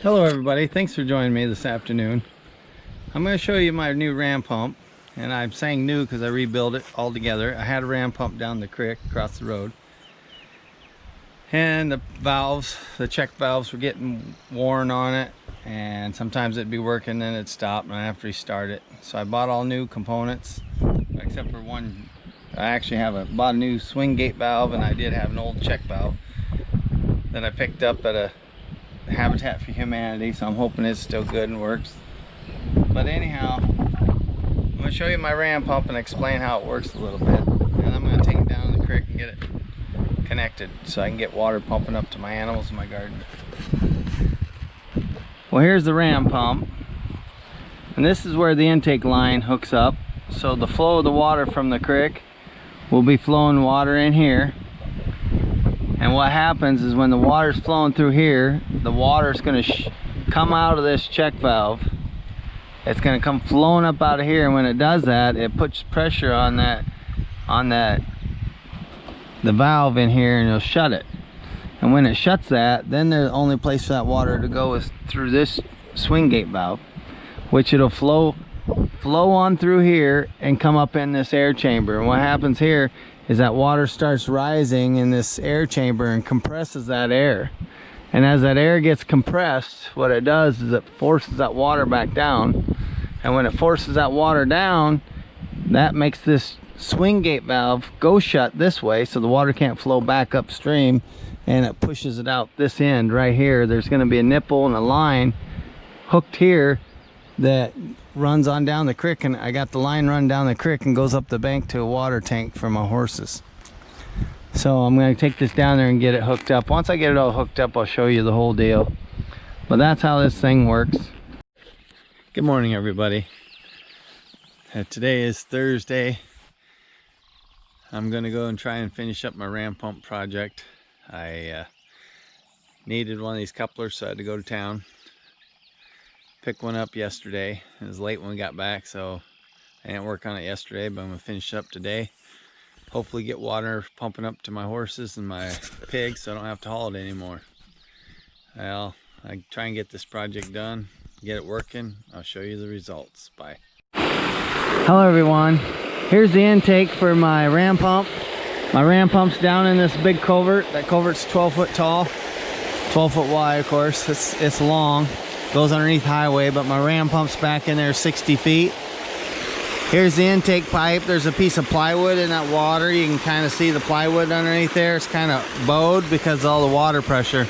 Hello everybody, thanks for joining me this afternoon. I'm going to show you my new ram pump, and I'm saying new because I rebuilt it all together. I had a ram pump down the creek across the road, and the valves, the check valves, were getting worn on it, and sometimes it'd be working then it'd stop and I have to restart it. So I bought all new components except for one. I actually bought a new swing gate valve, and I did have an old check valve that I picked up at a Habitat for Humanity, so I'm hoping it's still good and works. But anyhow, I'm going to show you my ram pump and explain how it works a little bit, and I'm going to take it down the creek and get it connected so I can get water pumping up to my animals in my garden. Well, here's the ram pump, and this is where the intake line hooks up, so the flow of the water from the creek will be flowing water in here. And what happens is when the water's flowing through here, the water's going to come out of this check valve. It's going to come flowing up out of here, and when it does that, it puts pressure on the valve in here, and it'll shut it. And when it shuts that, then the only place for that water to go is through this swing gate valve, which it'll flow on through here and come up in this air chamber. And what happens here is that water starts rising in this air chamber and compresses that air. And as that air gets compressed, what it does is it forces that water back down. And when it forces that water down, that makes this swing gate valve go shut this way, so the water can't flow back upstream, and it pushes it out this end right here. There's going to be a nipple and a line hooked here that runs on down the creek, and I got the line run down the creek and goes up the bank to a water tank for my horses. So I'm going to take this down there and get it hooked up. Once I get it all hooked up, I'll show you the whole deal. But that's how this thing works. Good morning, everybody. Today is Thursday. I'm going to go and try and finish up my ram pump project. I needed one of these couplers, so I had to go to town. Picked one up yesterday. It was late when we got back, so I didn't work on it yesterday, but I'm going to finish it up today. Hopefully get water pumping up to my horses and my pigs so I don't have to haul it anymore. Well, I try and get this project done, get it working. I'll show you the results. Bye. Hello everyone. Here's the intake for my ram pump. My ram pump's down in this big culvert. That culvert's 12 foot tall, 12 foot wide, of course. It's long. Goes underneath the highway, but my ram pump's back in there 60 feet. Here's the intake pipe. There's a piece of plywood in that water. You can kind of see the plywood underneath there. It's kind of bowed because of all the water pressure.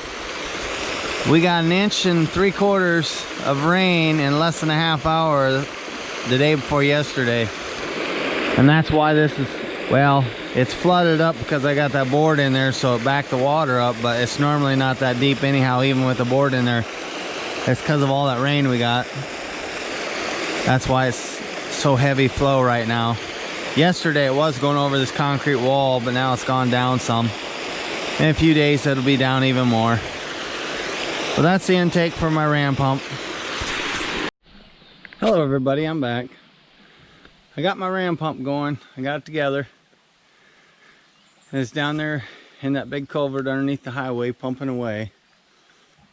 We got 1.75 inches of rain in less than a half hour the day before yesterday. And that's why this is, well, it's flooded up because I got that board in there, so it backed the water up, but it's normally not that deep anyhow, even with the board in there. It's because of all that rain we got. That's why it's so heavy flow right now. Yesterday it was going over this concrete wall, but now it's gone down some. In a few days it'll be down even more. But that's the intake for my ram pump. Hello everybody, I'm back. I got my ram pump going. I got it together. And it's down there in that big culvert underneath the highway pumping away.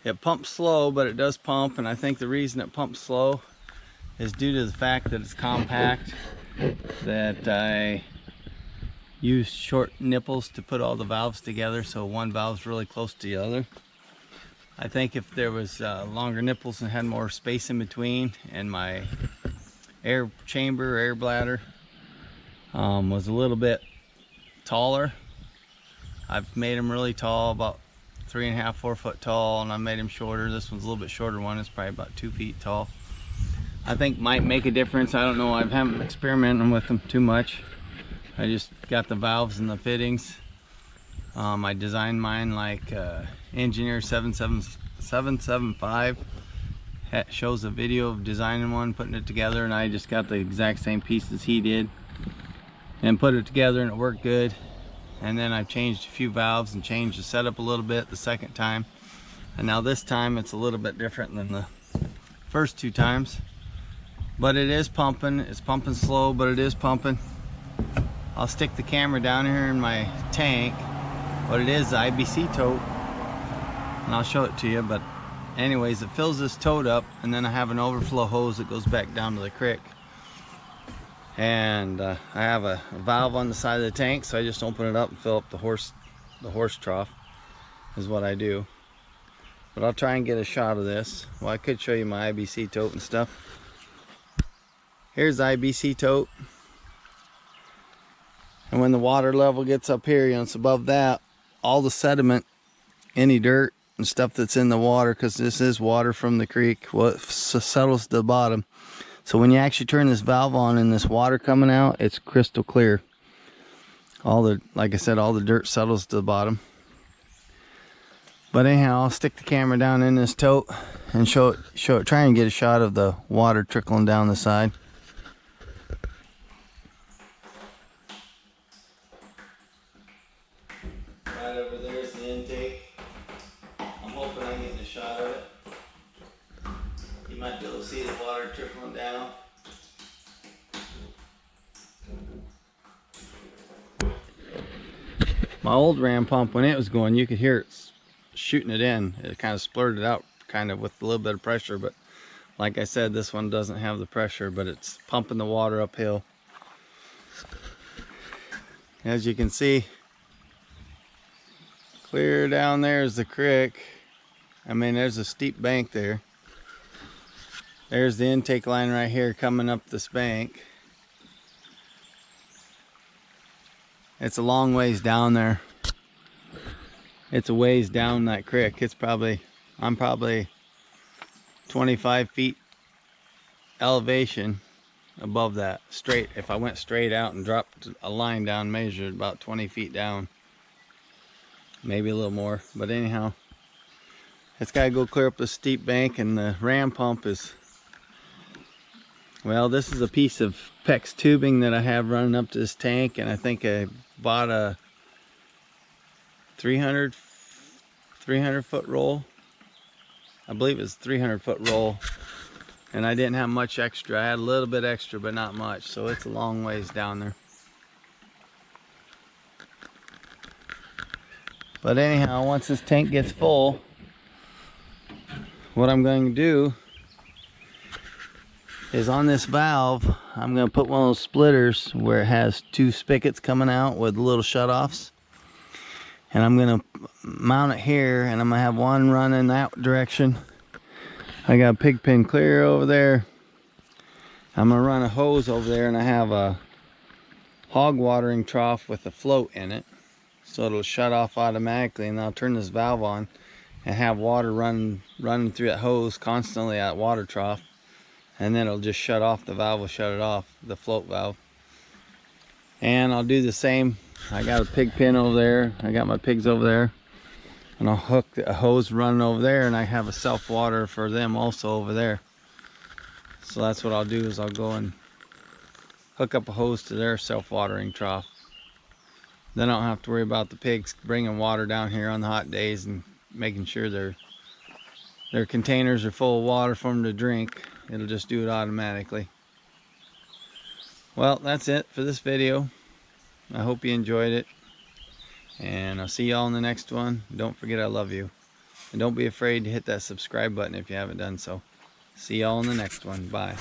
It pumps slow, but it does pump, and I think the reason it pumps slow is due to the fact that it's compact, that I used short nipples to put all the valves together, so one valve's really close to the other. I think if there was longer nipples and had more space in between, and my air chamber, air bladder was a little bit taller. I've made them really tall, about 3.5, 4 foot tall, and I made them shorter. This one's a little bit shorter one. It's probably about 2 feet tall. I think might make a difference. I don't know. I haven't experimented with them too much. I just got the valves and the fittings. I designed mine like Engineer 775 shows a video of designing one, putting it together, and I just got the exact same pieces he did and put it together, and it worked good. And then I've changed a few valves and changed the setup a little bit the second time, and now this time it's a little bit different than the first 2 times. But it is pumping. It's pumping slow, but it is pumping. I'll stick the camera down here in my tank. What it is, the IBC tote, and I'll show it to you. But Anyways, it fills this tote up, and then I have an overflow hose that goes back down to the creek. And I have a valve on the side of the tank, so I just open it up and fill up the horse trough is what I do. But I'll try and get a shot of this. Well, I could show you my IBC tote and stuff. Here's the IBC tote. And when the water level gets up here, you know, it's above that, all the sediment, any dirt and stuff that's in the water, because this is water from the creek, well, it settles to the bottom. So when you actually turn this valve on and this water coming out, it's crystal clear. All the, like I said, all the dirt settles to the bottom. But anyhow, I'll stick the camera down in this tote and show it, try and get a shot of the water trickling down the side. Right over there is the intake. I'm hoping I get a shot of it. You might be able to see the water trickling down. My old ram pump, when it was going, you could hear it shooting it in. It kind of splurted out kind of with a little bit of pressure, but like I said, this one doesn't have the pressure, but it's pumping the water uphill. As you can see, clear down there is the creek. I mean, there's a steep bank there. There's the intake line right here coming up this bank. It's a long ways down there. It's a ways down that creek. It's probably, I'm probably 25 feet elevation above that. Straight, if I went straight out and dropped a line down, measured about 20 feet down. Maybe a little more, but anyhow, it's got to go clear up the steep bank, and the ram pump is, well, this is a piece of PEX tubing that I have running up to this tank, and I think I bought a 300 foot roll. I believe it's 300 foot roll, and I didn't have much extra. I had a little bit extra, but not much, so it's a long ways down there. But anyhow, once this tank gets full, what I'm going to do is on this valve, I'm going to put one of those splitters where it has two spigots coming out with little shutoffs. And I'm going to mount it here, and I'm going to have one run in that direction. I got a pig pen clear over there. I'm going to run a hose over there, and I have a hog watering trough with a float in it. So it'll shut off automatically, and I'll turn this valve on and have water running through that hose constantly at water trough. And then it'll just shut off, the valve will shut it off, the float valve. And I'll do the same. I got a pig pen over there, I got my pigs over there, and I'll hook a hose running over there, and I have a self water for them also over there. So that's what I'll do, is I'll go and hook up a hose to their self watering trough. Then I don't have to worry about the pigs bringing water down here on the hot days and making sure their containers are full of water for them to drink. It'll just do it automatically. Well, that's it for this video. I hope you enjoyed it, and I'll see y'all in the next one. Don't forget I love you, and don't be afraid to hit that subscribe button if you haven't done so. See y'all in the next one. Bye.